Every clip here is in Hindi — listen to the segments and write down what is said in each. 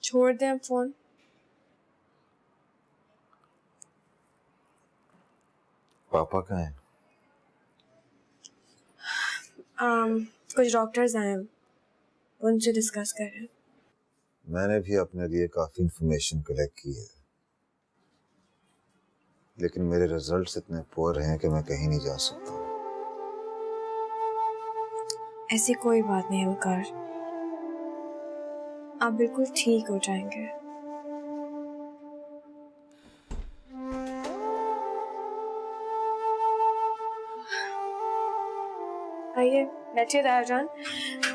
छोड़ दें अब फोन। पापा कहाँ हैं? कुछ डॉक्टर्स आए हैं, उनसे डिस्कस कर रहे हैं। मैंने भी अपने लिए काफी इंफॉर्मेशन कलेक्ट की है, लेकिन मेरे रिजल्ट्स इतने पुअर हैं कि मैं कहीं नहीं जा सकता। ऐसी कोई बात नहीं है वकार, आप बिल्कुल ठीक हो जाएंगे। आइए बैठिए राजान,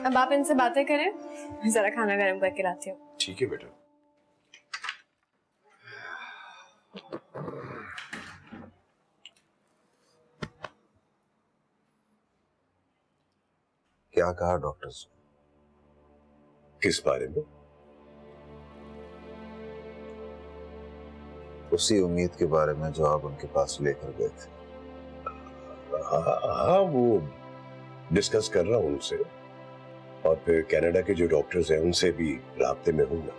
अब आप इनसे बातें करें, जरा खाना गर्म करके लाती हूँ। ठीक है बेटा। क्या कहा डॉक्टर्स? किस बारे में? उसी उम्मीद के बारे में जो आप उनके पास लेकर गए थे। हाँ, वो डिस्कस कर रहा हूँ उनसे, और फिर कनाडा के जो डॉक्टर्स हैं उनसे भी राब्ते में हूँ ना।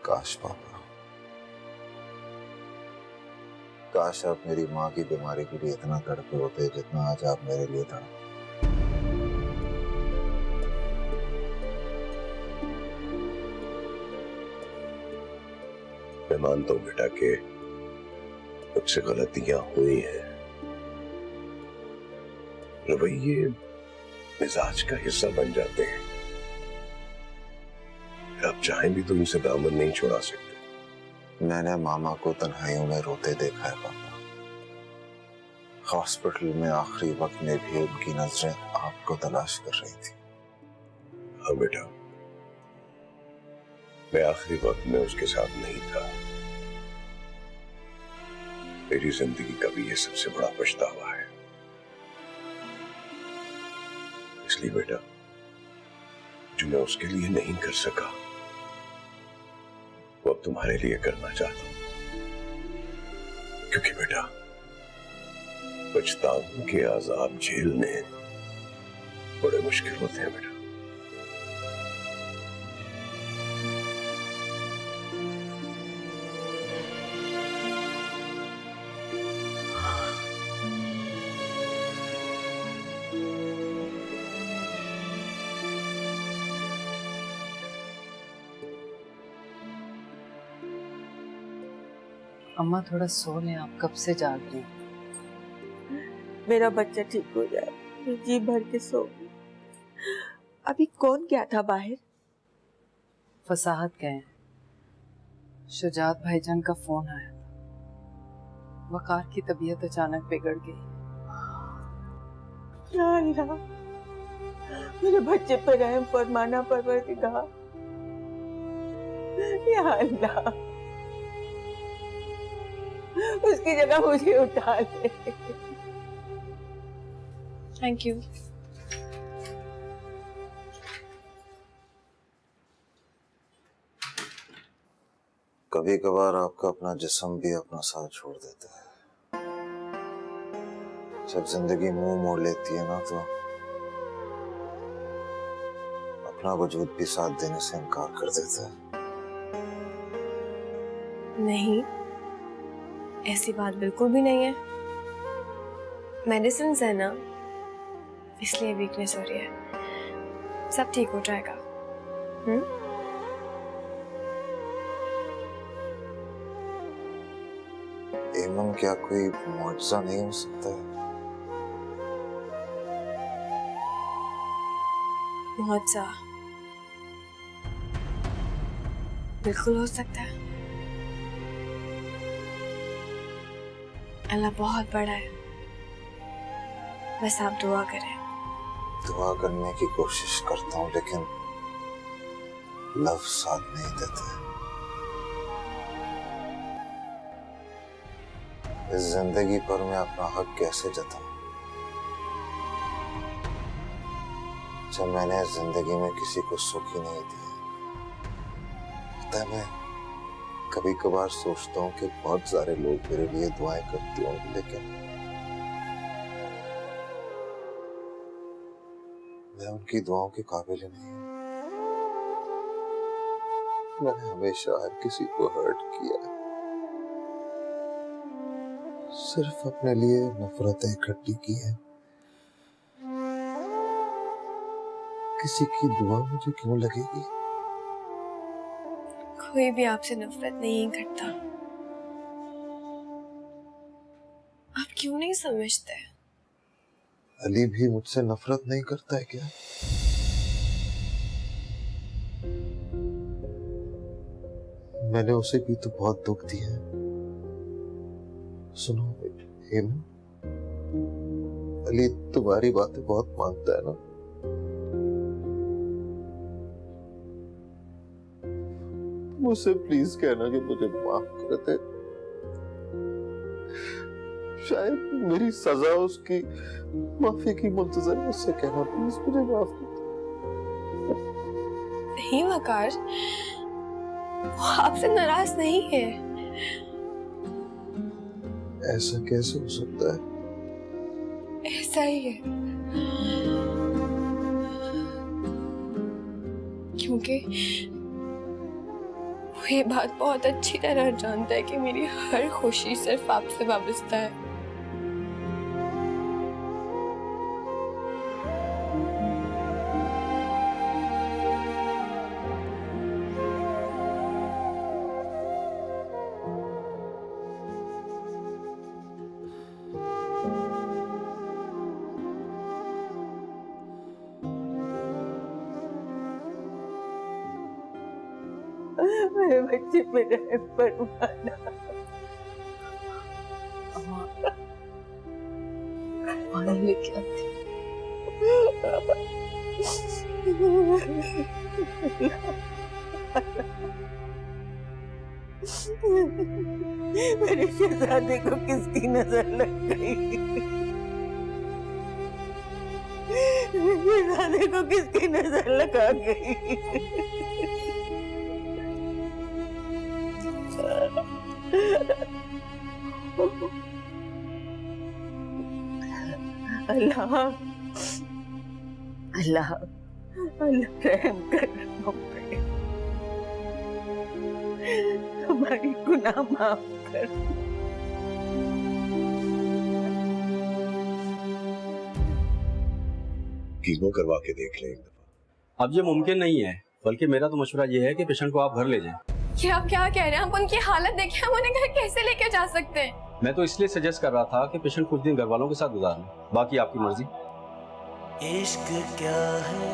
काश पापा, काश आप मेरी माँ की बीमारी के लिए इतना तड़पे होते जितना आज आप मेरे लिए तड़पे। मैं मानता हूँ बेटा कि मुझसे गलतियां हुई हैं, रवैये मिजाज का हिस्सा बन जाते हैं। आप चाहें भी तो उनसे दामन नहीं छुड़ा सकते। मैंने मामा को तन्हाइयों में रोते देखा है पापा। हॉस्पिटल में आखिरी वक्त में भी उनकी नजरें आपको तलाश कर रही थी। हाँ बेटा, मैं आखिरी वक्त में उसके साथ नहीं था। मेरी जिंदगी का भी ये सबसे बड़ा पछतावा है। इसलिए बेटा, जो मैं उसके लिए नहीं कर सका वो अब तुम्हारे लिए करना चाहता हूं। क्योंकि बेटा, पछतावे के आजाब झेलने बड़े मुश्किल होते हैं बेटा। अम्मा थोड़ा सो लें, आप कब से जाग रही हैं? मेरा बच्चा ठीक हो जाए, मैं जी भर के सो। अभी कौन गया था बाहर? फसाहत गए हैं। शुजात भाईजान का फोन आया था, वकार की तबीयत अचानक बिगड़ गई। या अल्लाह, मेरे बच्चे पर रहम फरमाना परवरदिगार। या अल्लाह, उसकी जगह मुझे उठा ले। Thank you. कभी कभार आपका अपना जिस्म भी अपना साथ छोड़ देता है। जब जिंदगी मुंह मोड़ लेती है ना, तो अपना वजूद भी साथ देने से इनकार कर देता है। नहीं, ऐसी बात बिल्कुल भी नहीं है। मेडिसिन है ना, इसलिए वीकनेस हो रही है। सब ठीक हो जाएगा। एमन, क्या कोई मुआवजा नहीं हो सकता है? मुआवजा बिल्कुल हो सकता है। अल्लाह बहुत बड़ा है, बस आप दुआ करें। दुआ करने की कोशिश करता हूँ, लेकिन लफ्ज साथ नहीं देते। इस जिंदगी पर मैं अपना हक कैसे जताऊं, जब मैंने इस जिंदगी में किसी को सुख ही नहीं दिया। पता है, मैं कभी कभार सोचता हूँ कि बहुत सारे लोग मेरे लिए दुआएं करते होंगे, लेकिन मैं उनकी दुआओं के काबिल ही नहीं हूँ। मैंने हमेशा हर किसी को हर्ट किया है, सिर्फ अपने लिए नफरतें इकट्ठी की है। किसी की दुआ मुझे क्यों लगेगी? कोई भी आपसे नफरत नहीं करता। आप क्यों नहीं समझते? अली भी मुझसे नफरत नहीं करता है क्या? मैंने उसे भी तो बहुत दुख दिया है। सुनो हेमन, अली तुम्हारी बातें बहुत मानता है ना? मुझसे प्लीज कहना कि मुझे माफ कर दे। शायद मेरी सजा उसकी माफी की मुंतजर है। उससे कहना प्लीज मुझे माफ कर दे। नहीं वकार, वो आपसे नाराज नहीं है। ऐसा कैसे हो सकता है? ऐसा ही है, क्योंकि वो ये बात बहुत अच्छी तरह जानता है कि मेरी हर खुशी सिर्फ आपसे वाबस्ता है। मेरे बच्चे पे रहम फरमाना। पानी लेके आती। मेरे शहजादे को किसकी नजर लग गई? मेरे शहजादे को किसकी नजर लगा गई? अल्लाह अल्लाह अल्लाह रहम कर हम पे, हमारी गुनाह माफ कर। कीमो करवा के देख लें एक दफा। अब ये मुमकिन नहीं है, बल्कि मेरा तो मशवरा ये है कि पेशेंट को आप घर ले जाएं। ये आप क्या कह रहे हैं? आप उनकी हालत देखें, हम उन्हें घर कैसे लेके जा सकते हैं? मैं तो इसलिए सजेस्ट कर रहा था कि पेशेंट कुछ दिन घर वालों के साथ गुजार लें, बाकी आपकी मर्जी। इश्क क्या है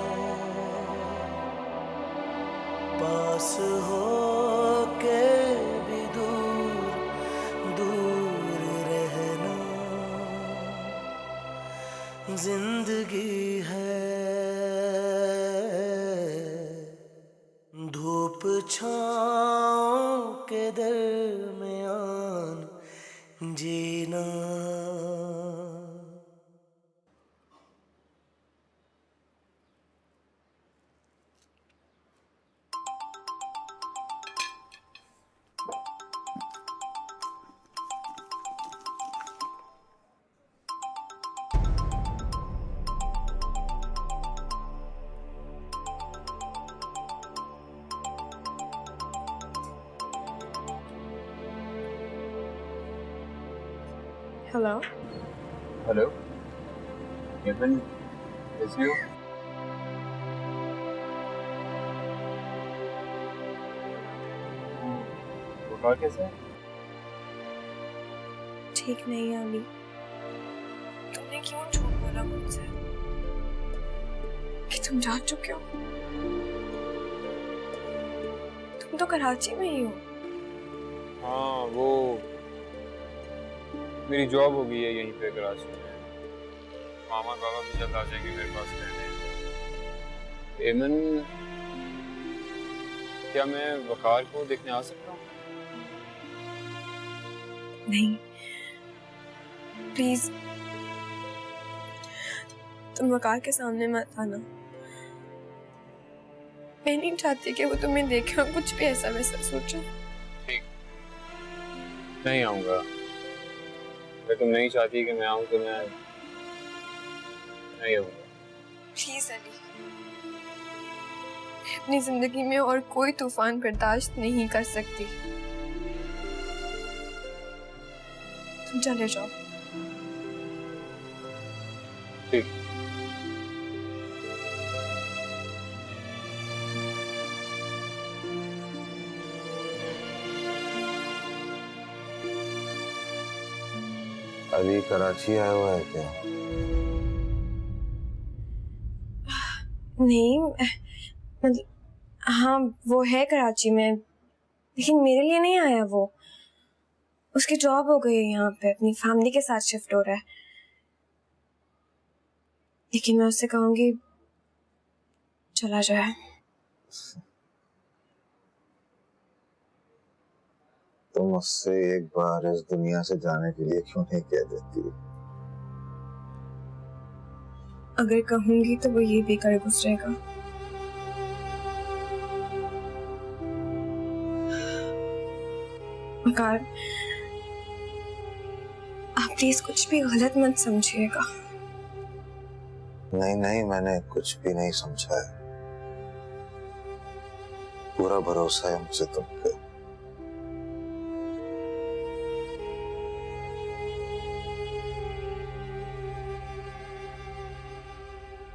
पास हो के भी दूर दूर रहना, जिंदगी है धूप छाँव के दरमियान जीना। हेलो हेलो, हेमन, कैसी हो? बुखार कैसा है? ठीक नहीं है अली। तुमने क्यों झूठ बोला मुझसे कि तुम जा चुके हो? तुम तो कराची में ही हो। हाँ, वो मेरी जॉब हो गई है यहीं पे कराची में। मामा बाबा भी जल्द आ जाएंगे मेरे पास रहने। एमन, क्या मैं वकार को देखने आ सकता हूँ? नहीं, प्लीज तुम वकार के सामने मत आना। मैं नहीं चाहती कि वो तुम्हें देखे और कुछ भी ऐसा वैसा सोचे। ठीक, नहीं आऊंगा। अगर तुम नहीं चाहती कि मैं आऊं तो मैं नहीं आऊंगा। प्लीज अली, अपनी जिंदगी में और कोई तूफान बर्दाश्त नहीं कर सकती। तुम चले जाओ। ठीक। अली कराची आया हुआ है क्या? नहीं मतलब हाँ वो है कराची में, लेकिन मेरे लिए नहीं आया। वो उसकी जॉब हो गई है यहाँ पे, अपनी फैमिली के साथ शिफ्ट हो रहा है। लेकिन मैं उससे कहूंगी चला जाए। तुम उससे एक बार इस दुनिया से जाने के लिए क्यों नहीं कह देती? अगर कहूंगी तो वो ये भी कर गुजरेगा। मकार, आप प्लीज कुछ भी गलत मत समझिएगा। नहीं नहीं, मैंने कुछ भी नहीं समझा है। पूरा भरोसा है मुझे तुम पे।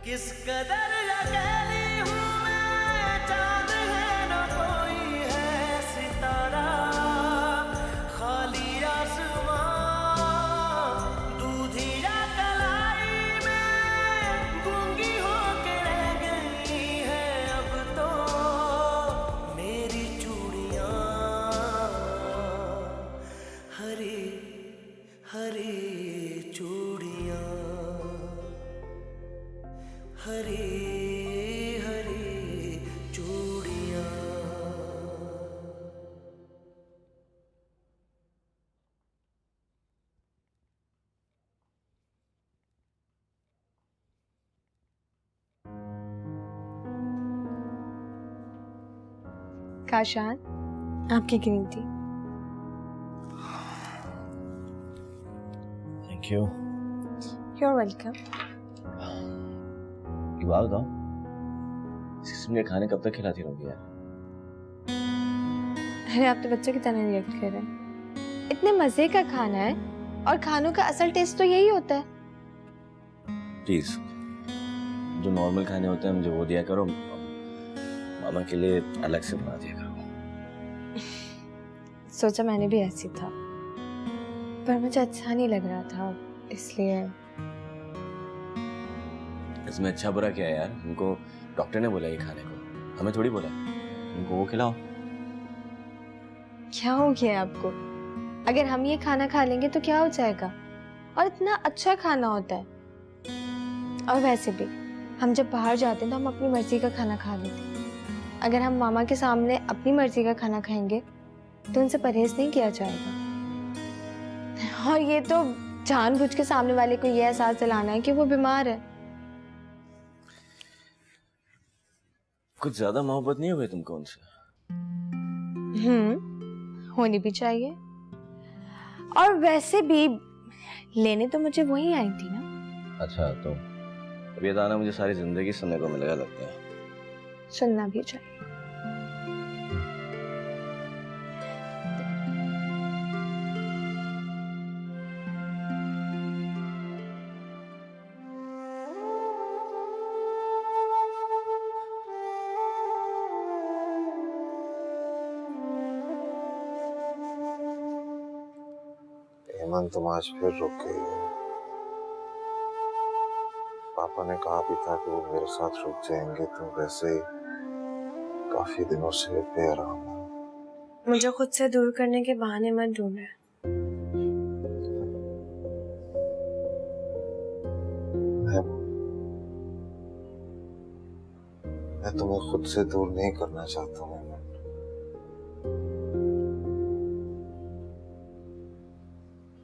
किस कदर अकेली हूँ मैं, चांद है न कोई है सितारा, खाली आसमां दूधिया कलाई में गूंगी होके रह गई है अब तो मेरी चूड़ियां, हरी हरी चूड़ियां, हरी हरी चूड़ियां। काशान, आपकी गिनती। Thank you. You're welcome। एक बात बताओ, सिस्टम के खाने कब तक खिलाती रहोगी यार? अरे आप तो बच्चों की तरह रिएक्ट कर रहे हैं। इतने मजे का खाना है और खानों का असल टेस्ट तो यही होता है। प्लीज, जो नॉर्मल खाने होते हैं मुझे वो दिया करो, मामा के लिए अलग से बना दिया करो। सोचा मैंने भी ऐसी था, पर मुझे अच्छा नहीं लग रहा था, इसलिए। इसमें अच्छा बुरा क्या है यार? उनको डॉक्टर ने बोला ये खाने को, हमें थोड़ी बोला। उनको वो खिलाओ। क्या हो गया आपको? अगर हम ये खाना खा लेंगे तो क्या हो जाएगा? और इतना अच्छा खाना होता है। और वैसे भी हम जब बाहर जाते हैं तो हम अपनी मर्जी का खाना खा लेते हैं। अगर हम मामा के सामने अपनी मर्जी का खाना खाएंगे तो उनसे परहेज नहीं किया जाएगा। और ये तो जानबूझ के सामने वाले को ये एहसास दिलाना है कि वो बीमार है। कुछ ज्यादा मोहब्बत नहीं हो गई तुमको उनसे? होनी भी चाहिए। और वैसे भी लेने तो मुझे वही आई थी ना। अच्छा, तो अब ये दाना मुझे सारी जिंदगी सुनने को मिलेगा लगता है। सुनना भी चाहिए। हेमंत, तुम आज फिर रुक गई हो। पापा ने कहा भी था कि वो मेरे साथ रुक जाएंगे, तो वैसे ही काफी दिनों से बेआराम हूँ। मुझे खुद से दूर करने के बहाने मत ढूंढे। मैं तुम्हें खुद से दूर नहीं करना चाहता हूँ।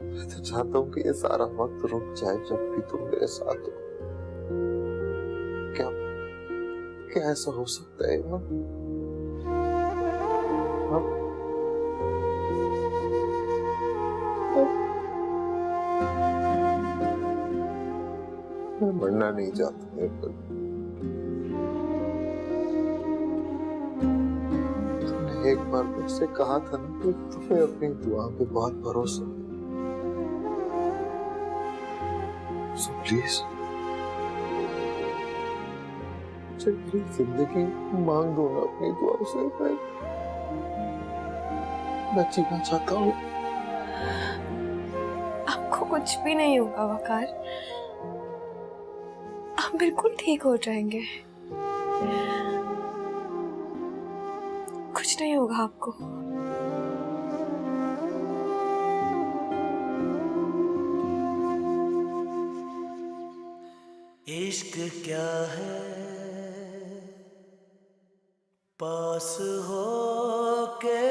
मैं तो चाहता हूँ कि ये सारा वक्त रुक जाए जब भी तुम मेरे साथ हो। क्या क्या ऐसा हो सकता है? मैं मरना नहीं चाहता। एक बार मुझसे कहा था ना कि तुम्हें अपनी दुआ पे बहुत भरोसा है। So please, मुझे मेरी जिंदगी मांग दो ना अपनी दुआ से। मैं जीना चाहता हूँ। आपको कुछ भी नहीं होगा वकार, आप बिल्कुल ठीक हो जाएंगे। कुछ नहीं होगा आपको। इश्क क्या है, पास हो के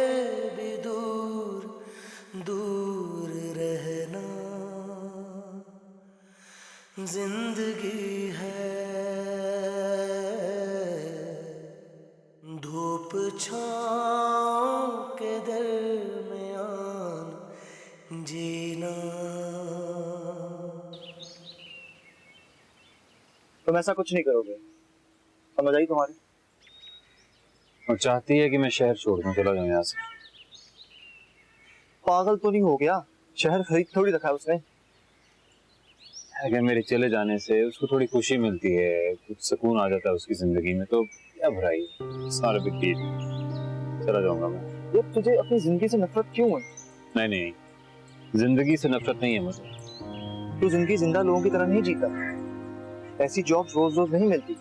भी दूर दूर रहना। जिंदगी है धूप छाँव के दरमियान जीना। तुम ऐसा कुछ नहीं करोगे, समझ आई तुम्हारी? और चाहती है कि मैं शहर छोड़ दूं, चला जाऊं यहाँ से। पागल तो नहीं हो गया? शहर खरीद थोड़ी रखा है उसने। अगर मेरे चले जाने से उसको थोड़ी खुशी मिलती है, कुछ सुकून आ जाता है उसकी जिंदगी में, तो क्या बुराई है? सारा बिग डील, चला जाऊंगा मैं। ये तुझे अपनी जिंदगी से नफरत क्यों है? नहीं नहीं, जिंदगी से नफरत नहीं है मुझे। तू जिंदगी जिंदा लोगों की तरह नहीं जीता। ऐसी जॉब रोज रोज नहीं मिलती।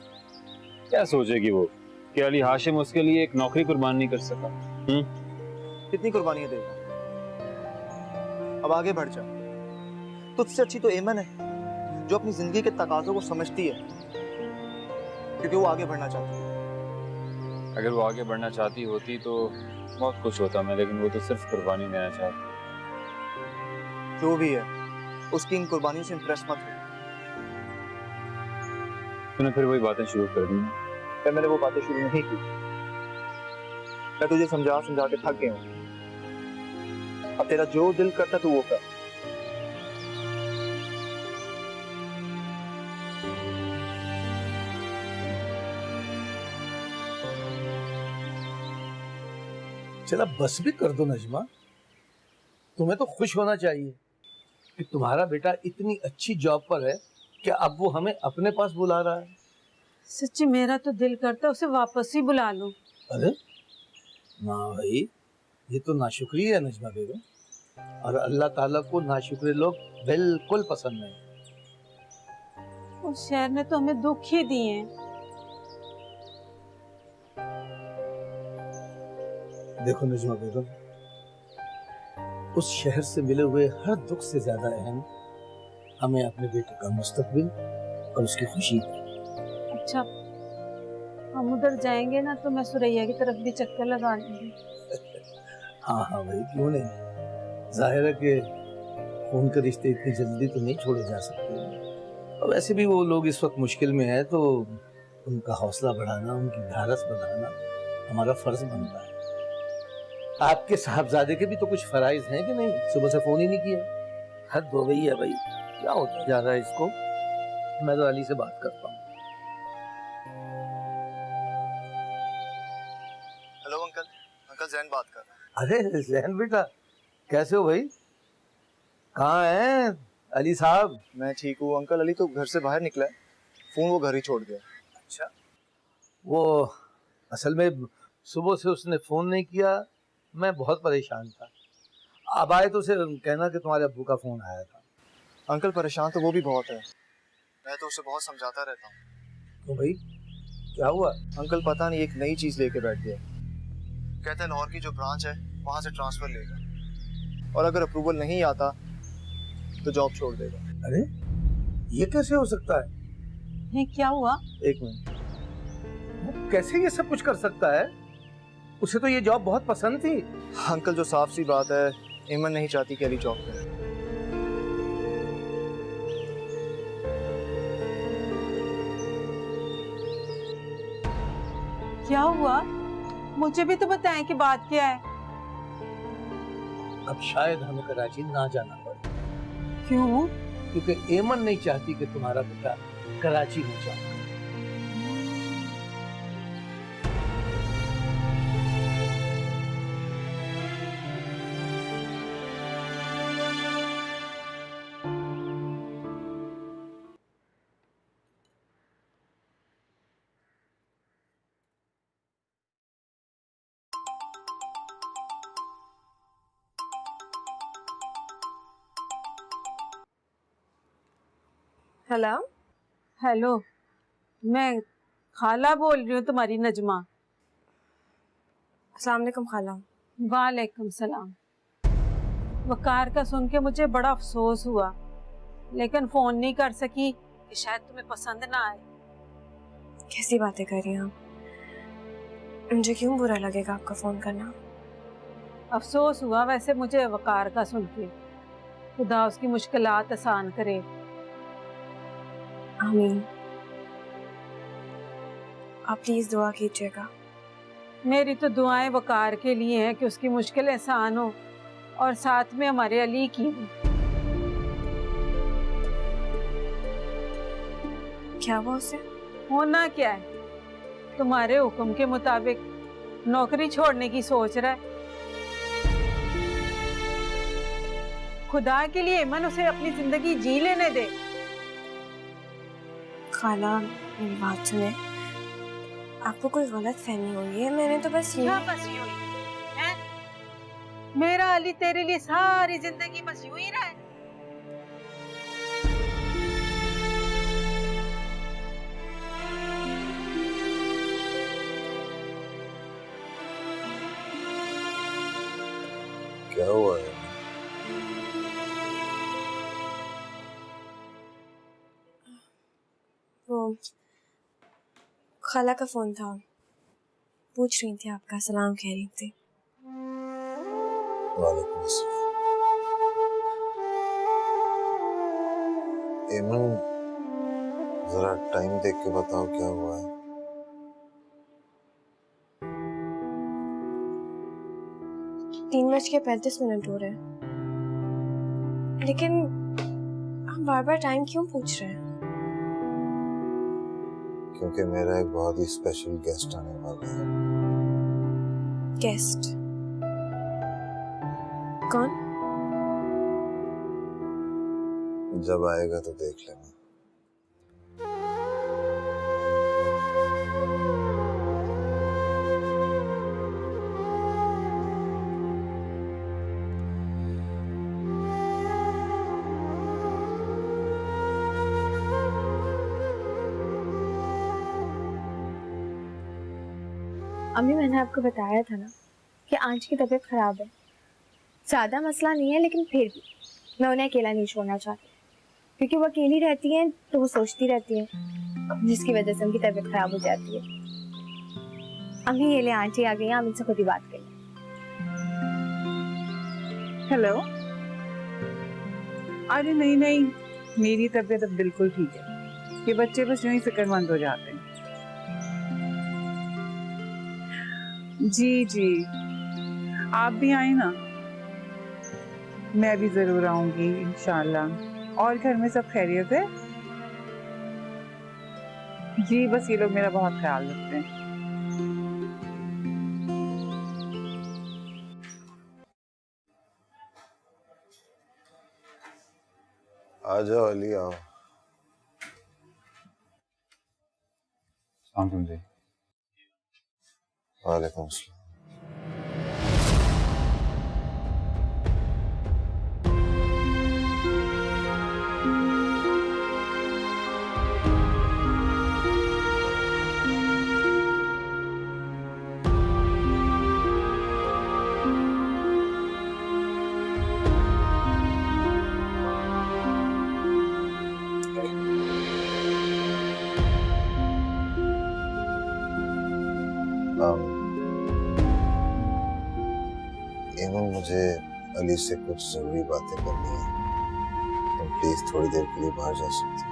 क्या सोचेगी वो कि अली हाशिम उसके लिए एक नौकरी कुर्बान नहीं कर सका? कितनी कुर्बानियां देगा? अब आगे बढ़ जा। तुझसे अच्छी तो एमन है, जो अपनी जिंदगी के तकाजों को समझती है, क्योंकि वो आगे बढ़ना चाहती है। अगर वो आगे बढ़ना चाहती होती तो बहुत खुश होता मैं, लेकिन वो तो सिर्फ कुर्बानी देना चाहती। जो भी है, उसकी इन कुर्बानियों से इंप्रेस मत हो। तूने फिर वही बातें शुरू कर दी। फिर मैंने वो बातें शुरू नहीं की। मैं तुझे समझा समझा के थक गया हूँ। अब तेरा जो दिल करता तू वो कर। चला बस भी कर दो नजमा। तुम्हें तो खुश होना चाहिए कि तुम्हारा बेटा इतनी अच्छी जॉब पर है कि अब वो हमें अपने पास बुला रहा है। सच्ची मेरा तो दिल करता है उसे वापस ही बुला लूं। अरे ना भाई, ये तो नाशुक्री है नजमा बेगम, और अल्लाह ताला को नाशुक्रे लोग बिल्कुल पसंद नहीं। उस शहर ने तो हमें दुख ही दिए हैं। देखो नजमा बेगम, उस शहर से मिले हुए हर दुख से ज्यादा अहम हमें अपने बेटे का मुस्तकबिल और उसकी खुशी है। अच्छा, हम उधर जाएंगे ना तो मैं सुरैया की तरफ भी चक्कर लगा लूंगी। हाँ हाँ भाई, क्यों नहीं। जाहिर है कि खून के रिश्ते इतनी जल्दी तो नहीं छोड़े जा सकते, और वैसे भी वो लोग इस वक्त मुश्किल में है, तो उनका हौसला बढ़ाना, उनकी ढारस बढ़ाना हमारा फर्ज बनता है। आपके साहबजादे के भी तो कुछ फराइज हैं कि नहीं? सुबह से फोन ही नहीं किया। हद हो गई है भाई, क्या होता जा रहा है इसको। मैं तो अली से बात करता हूँ। हेलो अंकल, अंकल जैन बात कर रहा है। अरे जैन बेटा, कैसे हो भाई? कहाँ हैं अली साहब? मैं ठीक हूँ अंकल। अली तो घर से बाहर निकला है, फोन वो घर ही छोड़ गया। अच्छा, वो असल में सुबह से उसने फोन नहीं किया, मैं बहुत परेशान था। अब आए तो उसे कहना कि तुम्हारे अब्बू का फोन आया था। अंकल परेशान तो वो भी बहुत है, मैं तो उसे बहुत समझाता रहता हूँ। तो भाई क्या हुआ? अंकल पता नहीं एक नई चीज लेके बैठ गया। कहता है लाहौर की जो ब्रांच है वहां से ट्रांसफर लेगा, और अगर अप्रूवल नहीं आता तो जॉब छोड़ देगा। अरे ये कैसे हो सकता है? ये क्या हुआ? एक मिनट, वो कैसे ये सब कुछ कर सकता है? उसे तो ये जॉब बहुत पसंद थी। अंकल जो साफ सी बात है, एमन नहीं चाहती कि अली जॉब करे। क्या हुआ? मुझे भी तो बताएं कि बात क्या है। अब शायद हमें कराची ना जाना पड़े। क्यों? क्योंकि एमन नहीं चाहती कि तुम्हारा बेटा कराची में जाए। हेलो। हेलो, मैं खाला बोल रही हूँ, तुम्हारी नजमा। अस्सलाम वालेकुम खाला। वालेकुम सलाम। वकार का सुन के मुझे बड़ा अफसोस हुआ, लेकिन फोन नहीं कर सकी कि शायद तुम्हें पसंद ना आए। कैसी बातें कर रही हैं आप? मुझे क्यों बुरा लगेगा आपका फोन करना? अफसोस हुआ वैसे मुझे वकार का सुन के। खुदा उसकी मुश्किलात आसान करे। आमीन। आप प्लीज दुआ कीजिएगा। मेरी तो दुआएं वकार के लिए हैं कि उसकी मुश्किल आसान हो, और साथ में हमारे अली की भी। क्या हुआ उसे? होना क्या है, तुम्हारे हुक्म के मुताबिक नौकरी छोड़ने की सोच रहा है। खुदा के लिए इमन उसे अपनी जिंदगी जी लेने दे। खाला मेरी बात सुने, आपको कोई गलत फहमी हुई है। मैंने तो बस क्या बस यूं ही है? मेरा अली तेरे लिए सारी जिंदगी बस यूं ही रहा है। क्या हुआ है? वो खाला का फोन था, पूछ रही थी आपका, सलाम कह रही थी। वालेकुम अस्सलाम। एमन, जरा टाइम देख के बताओ क्या हुआ है। 3:35 हो रहे हैं, लेकिन आप बार बार टाइम क्यों पूछ रहे हैं? क्योंकि मेरा एक बहुत ही स्पेशल गेस्ट आने वाला है। गेस्ट? कौन? जब आएगा तो देख लेना। अम्मी, मैंने आपको बताया था ना कि आज की तबीयत खराब है। ज़्यादा मसला नहीं है, लेकिन फिर भी मैं उन्हें अकेला नहीं छोड़ना चाहती, क्योंकि वो अकेली रहती हैं तो वो सोचती रहती हैं, जिसकी वजह से उनकी तबीयत खराब हो जाती है। अम्मी, ये ले आंटी आ गई हैं, आप इनसे खुद ही बात करें। हेलो। अरे नहीं नहीं, मेरी तबीयत अब बिल्कुल ठीक है। ये बच्चे बस यूं ही फिक्रमंद हो जाते हैं। जी जी, आप भी आए ना। मैं भी जरूर आऊंगी इंशाल्लाह। और घर में सब खैरियत है? जी, बस ये लोग मेरा बहुत ख्याल रखते हैं। आ जाओ अली, आओ। जी। वालेकुम अस्सलाम। एमन, मुझे अली से कुछ जरूरी बातें करनी है। तुम प्लीज थोड़ी देर के लिए बाहर जा सकते हो?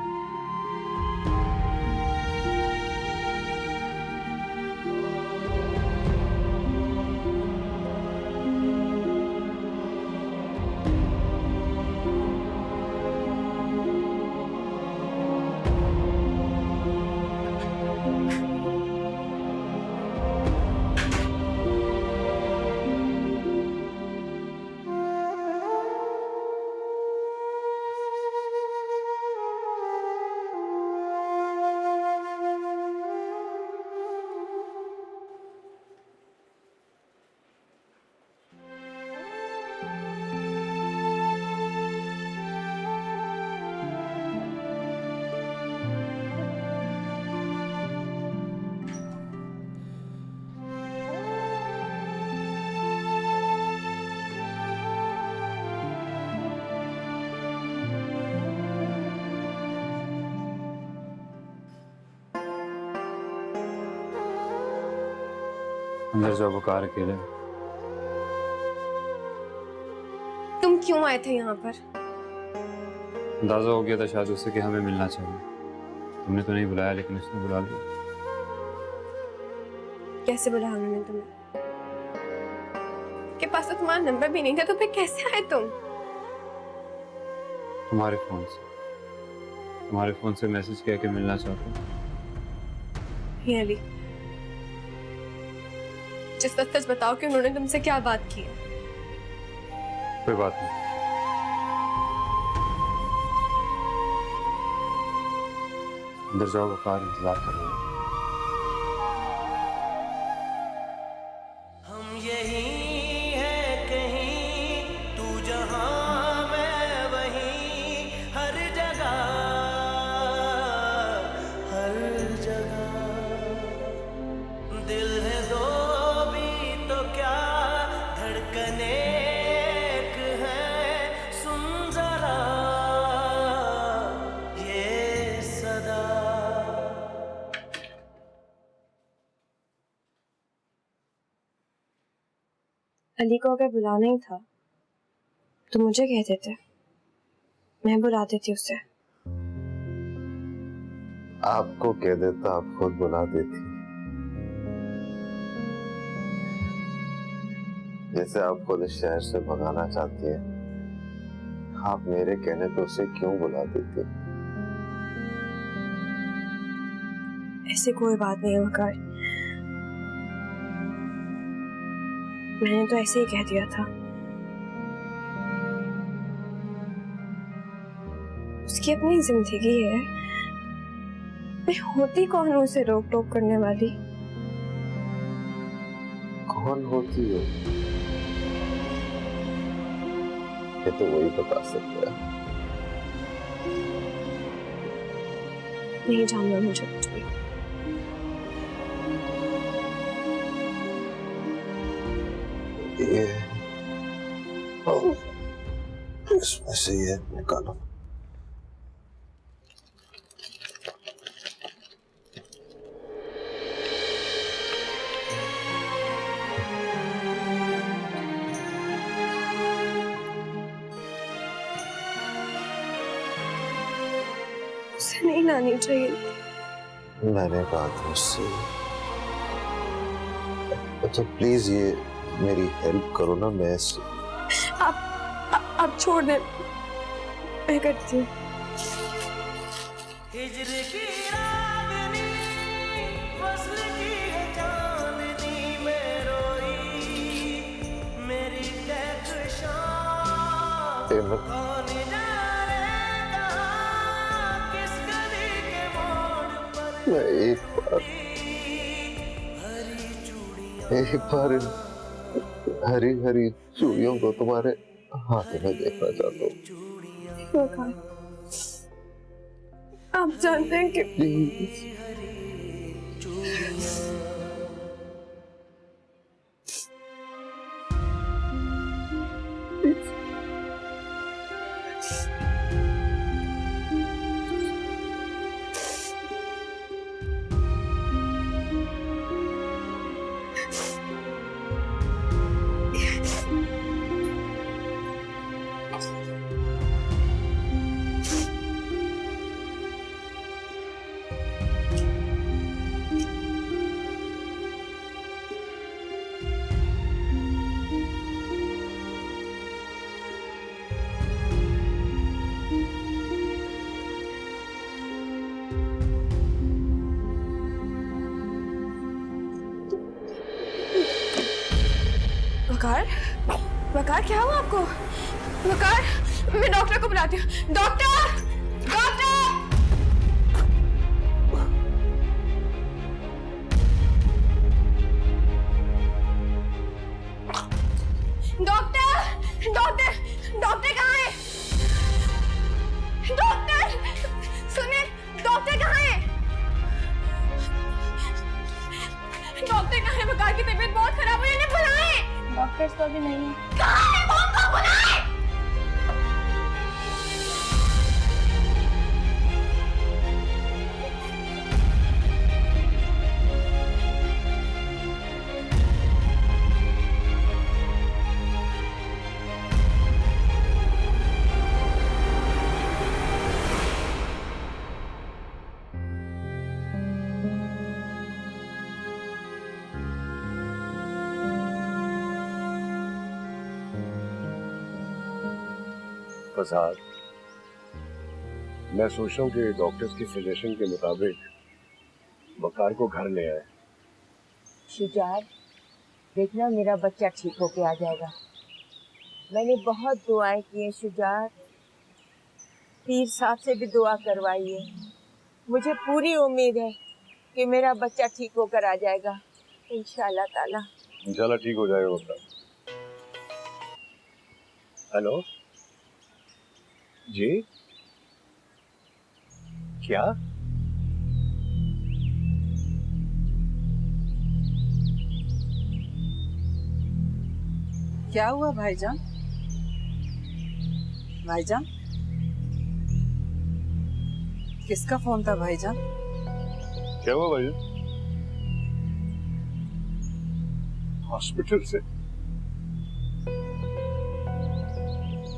अंदर जाओ, वकार अकेले। तुम क्यों आए थे यहाँ पर? अंदाजा हो गया था शायद उससे कि हमें मिलना चाहिए। तुमने तो नहीं बुलाया, लेकिन उसने बुला लिया। कैसे बुलाया उन्होंने तुम्हें? के पास तो तुम्हारा नंबर भी नहीं था, तो फिर कैसे आए तुम? तुम्हारे फोन से मैसेज किया कि मिलना चाहता हूँ। रियली? जिस वक्त सच बताओ कि उन्होंने तुमसे क्या बात की है। कोई बात नहीं। अंदर जाओ, वकार इंतजार कर रहे हैं। हम यही है कहीं, तू जहां मैं वहीं, हर जगह दिल है दो भी तो क्या, धड़कने एक है, सुन जरा ये सदा। अली को अगर बुलाना ही था तो मुझे कह देते, मैं बुला देती उसे। आपको कह देता, आप खुद बुला देती। जैसे आप खुद इस शहर से भगाना चाहती है, आप मेरे कहने पे उसे क्यों बुला देती? ऐसी कोई बात नहीं है वकार, मैंने तो ऐसे ही कह दिया था। उसकी अपनी जिंदगी है, मैं होती कौन हूं उसे रोक टोक करने वाली? कौन होती हो ये तो वही बता सकता है। नहीं जानना मुझे कुछ भी। ये इसमें से ये निकालो। उसे नहीं लानी चाहिए। मैंने कहा था उससे। अच्छा प्लीज ये मेरी हेल्प करो ना, मैं आप छोड़ दे, मैं करती हूँ। हिजर की रागनी, फसल की है चांदनी में रोई, मेरी कहकशां कौन जाने कहाँ, किस गली के मोड़ पर मैं एक बार हरी हरी चूड़ियों को तुम्हारे हाथ में देखना चाहता हूँ। आप जानते हैं कि प्लीज वकार क्या हुआ आपको? वकार, मैं डॉक्टर को बुलाती हूँ। Doctor, doctor, doctor, doctor, doctor कहाँ है? डॉक्टर सुनिए, डॉक्टर कहाँ है? डॉक्टर कहाँ है? वकार की तबीयत बहुत खराब हुई है, बुलाएं। डॉक्टर तो अभी नहीं। कहाँ है? वो उनको बुलाएं। फसाद, मैं सोच रहा हूँ कि डॉक्टर्स की सजेशन के मुताबिक वकार को घर ले आए। शुजात, देखना मेरा बच्चा ठीक होके आ जाएगा। मैंने बहुत दुआएं की हैं शुजात, पीर साहब से भी दुआ करवाई है। मुझे पूरी उम्मीद है कि मेरा बच्चा ठीक होकर आ जाएगा इंशाल्लाह ताला। इंशाल्लाह ठीक हो जाएगा वकार। हेलो जी, क्या? क्या हुआ भाईजान? भाईजान, किसका फोन था भाईजान? क्या हुआ भाई? हॉस्पिटल से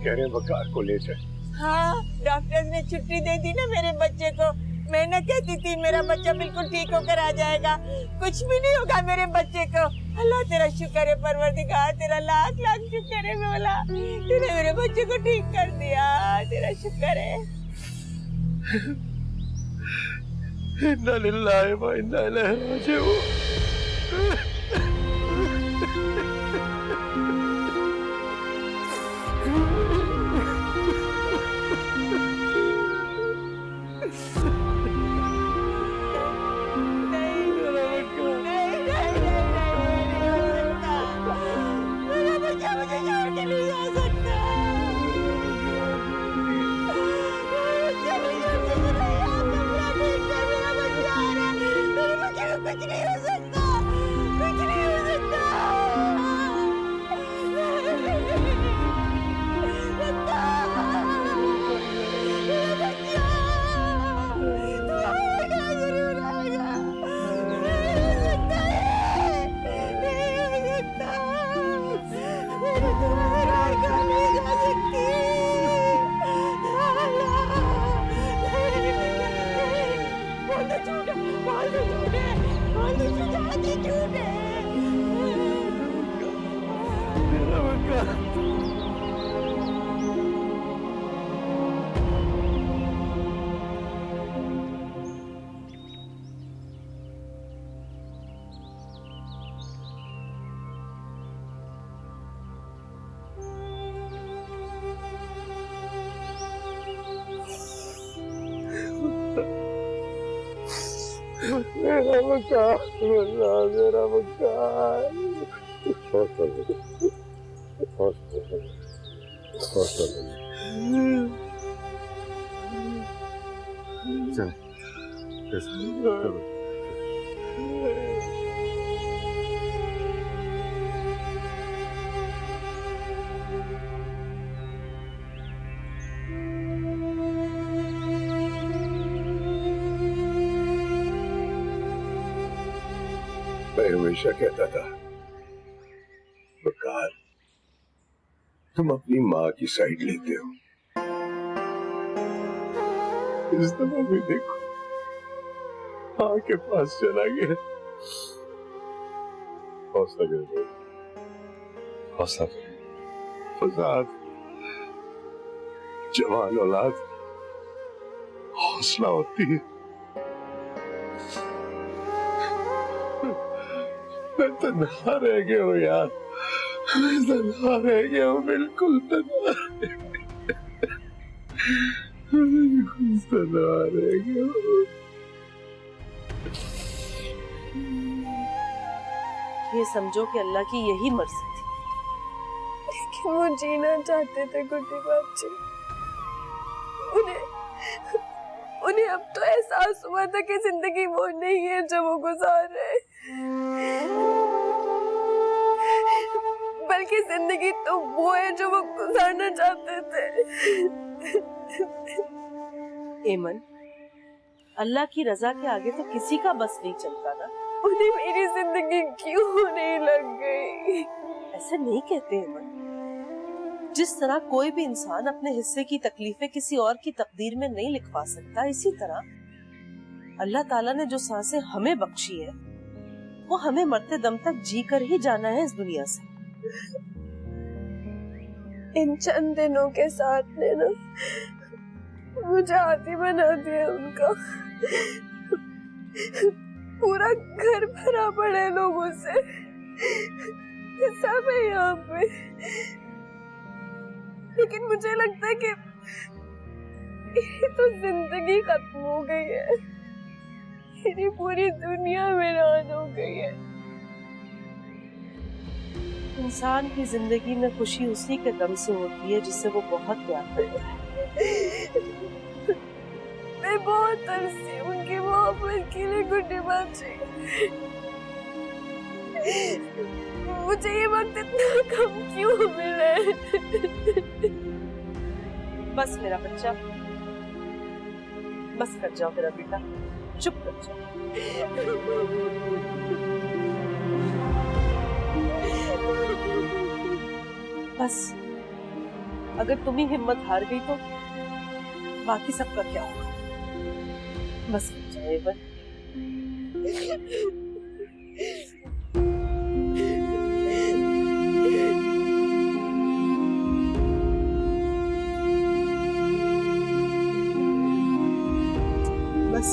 कह रहे हैं वकार को ले जाए। हाँ, डॉक्टर ने छुट्टी दे दी ना मेरे बच्चे को। मैं ना कहती थी मेरा बच्चा बिल्कुल ठीक होकर आ जाएगा, कुछ भी नहीं होगा मेरे बच्चे को। अल्लाह तेरा शुक्र है परवरदिगार, तेरा लाख लाख शुक्र है मौला, तूने मेरे बच्चे को ठीक कर दिया, तेरा शुक्र है। इन्ना लिल्लाहि व इन्ना इलैहि राजिऊन। कुछ नहीं हो सकता, कुछ नहीं हो सकता। मेरा वकार, मेरा वकार। मैं हमेशा कहता था वकार, तुम अपनी माँ की साइड लेते हो। इस दफा भी देखो माँ के पास चला गया। हौसला करो, हौसला करो। फसाद, जवान औलाद हौसला होती है। मैं तन्हा रह गया हूँ यार, मैं तन्हा रह गया हूँ, बिल्कुल तन्हा रह गया हूँ। ये समझो कि अल्लाह की यही मर्जी थी। लेकिन वो जीना चाहते थे गुड्डी बाबजी। उन्हें अब तो एहसास हुआ था कि जिंदगी वो नहीं है जो वो गुजार रहे, बल्कि जिंदगी तो वो है जो वो गुजारना चाहते थे। एमन, अल्लाह की रजा के आगे तो किसी का बस नहीं चलता ना। उन्हें मेरी जिंदगी क्यों नहीं लग गई? ऐसे नहीं कहते एमन। जिस तरह कोई भी इंसान अपने हिस्से की तकलीफें किसी और की तकदीर में नहीं लिखवा सकता, इसी तरह अल्लाह ताला ने जो सांसें हमें बख्शी है वो हमें मरते दम तक जी कर ही जाना है इस दुनिया से। इन चंद दिनों के साथ ने ना मुझे आदी बना दिया उनका। पूरा घर भरा पड़ा है लोगों से, सब है यहाँ पे। लेकिन मुझे लगता है कि ये तो जिंदगी खत्म हो गई है, मेरी पूरी दुनिया वीरान हो गई है। इंसान की जिंदगी में खुशी उसी के दम से होती है जिससे वो बहुत प्यार करता है। मैं बहुत तरसी उनकी मोहब्बत के लिए, गुड्डी बाजी। मुझे ये वक्त इतना कम क्यों मिला है? बस मेरा बच्चा, बस कर जाओ मेरा बेटा, चुप कर जाओ। बस अगर तुम ही हिम्मत हार गई तो बाकी सबका क्या होगा? बस कर जाओ एक बार। बस